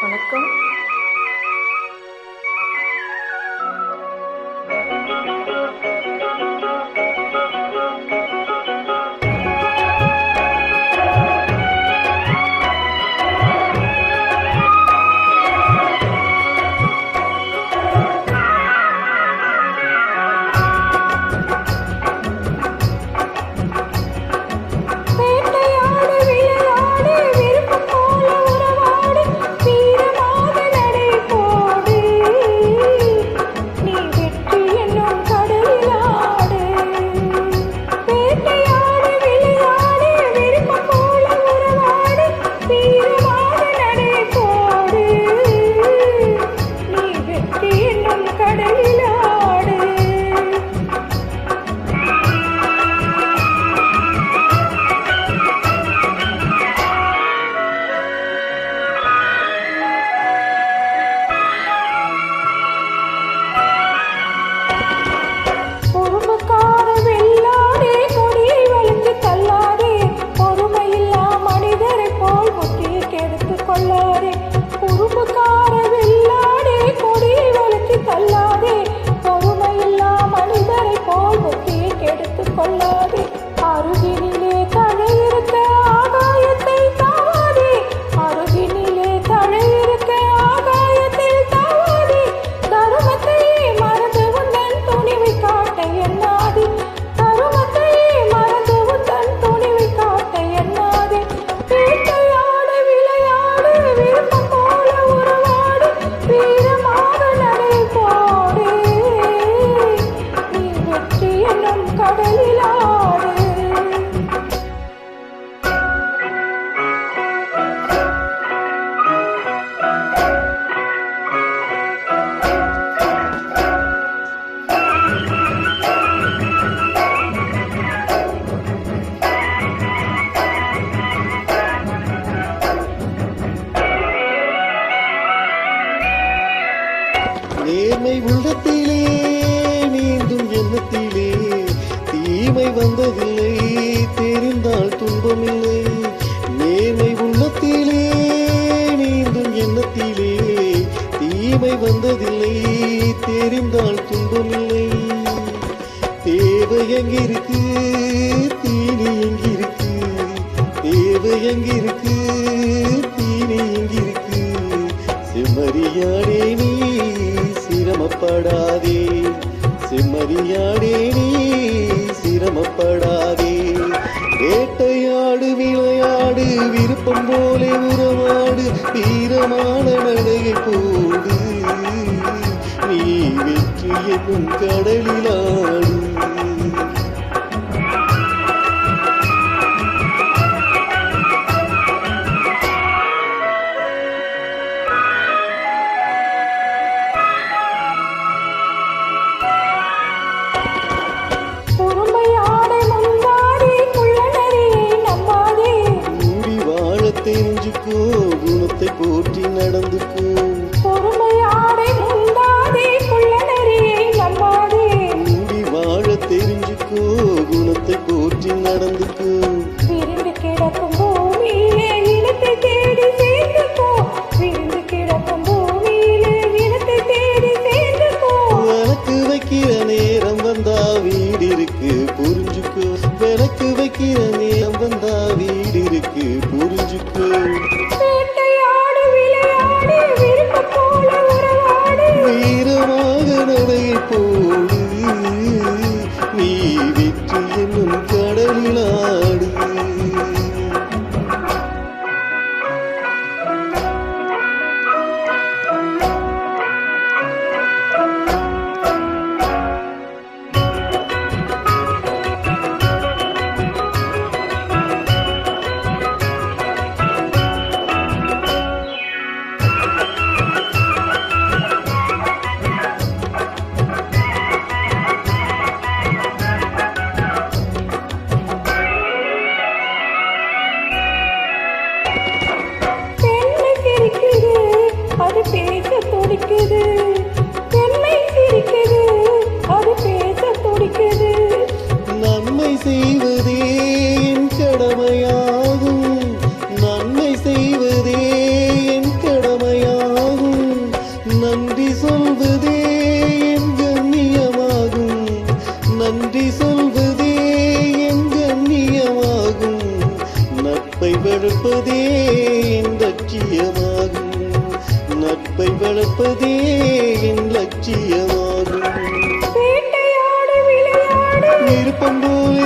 வணக்கம். நேர்மை உள்ளத்திலே நீந்தும் எண்ணத்திலே தீமை வந்ததில்லை, தெரிந்தால் துன்பமில்லை. நேர்மை உள்ளத்திலே நீந்தும் எண்ணத்திலே தீமை வந்ததில்லை, தெரிந்தால் துன்பமில்லை. தேவை எங்கிருக்கு, தீனி எங்கிருக்கு, தேவை எங்கிருக்கு, தீனி எங்கிருக்கு. செம்மறியாடே நீ சிரமப்படாதே, செம்மறியாடே நீ சிரமப்படாதே. வேட்டையாடு விளையாடு, விருப்பம் போலே உறவாடு, வீரமான நடையை போடு, நீ வெற்றி என்னும் கடலிலாடு. தெரிஞ்சுக்கோ, குணத்தை போற்றி நடந்துக்கோ. பொறுமையாடை முந்தாதே, குள்ள நெறியை நம்பாதே. மூடி வாழ தெரிஞ்சுக்கோ, குணத்தை போற்றி நடந்துக்கோ. விரிந்து கிடக்கும் பூமியிலே இனத்தை தேடி சேர்ந்துக்கோ, விரிந்து கிடக்கும் பூமியிலே இனத்தை தேடி சேர்ந்துக்கோ. விளக்கு வைக்கிற நேரம் வந்தா வீடு இருக்கு புரிஞ்சுக்கோ, விளக்கு வைக்கிற நேரம் வந்தா வீடு இருக்கு புரிஞ்சுக்கோ. வேட்டையாடு விளையாடு, விருப்பம் போல உறவாடு, வீரமாக நடையை போடு, நீ வெற்றி என்னும் கடலிலாடு. அது பேச துடிக்குது, பெண்மை சிரிக்குது, அது பேச துடிக்குது. நன்மை செய்வதே என் கடமையாகும், நன்மை செய்வதே என் கடமையாகும். வளர்ப்பதே என் லட்சியமாகும். நட்பை வளர்ப்பதே என் லட்சியமாகும். வேட்டையாடு விளையாடு விருப்பம் போல